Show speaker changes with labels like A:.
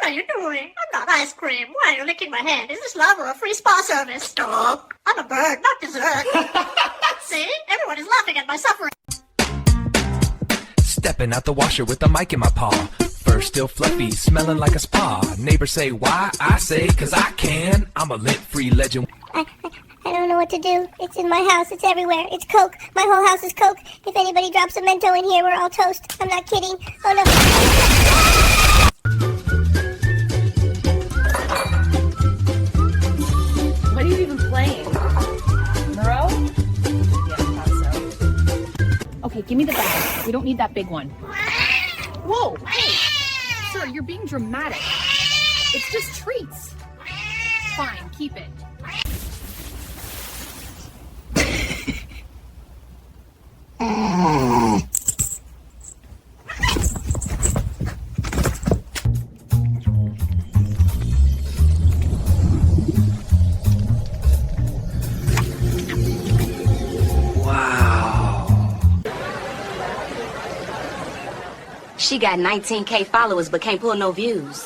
A: What are you doing? I'm not ice cream. Why are you licking my hand? Is this love or a free spa service? Stop. I'm a bird, not dessert. See? Everyone is laughing at my suffering.
B: Stepping out the washer with a mic in my paw. Fur still fluffy, smelling like a spa. Neighbors say why? I say 'cause I can. I'm a lint-free legend.
C: I don't know what to do. It's in my house. It's everywhere. It's Coke. My whole house is Coke. If anybody drops a Mento in here, we're all toast. I'm not kidding. Oh no.
D: What are you even playing? Moreau? Yeah, I thought so. Okay, give me the bag. We don't need that big one. Whoa, hey! Sir, you're being dramatic. It's just treats. Fine, keep it.
E: She got 19K followers but can't pull no views.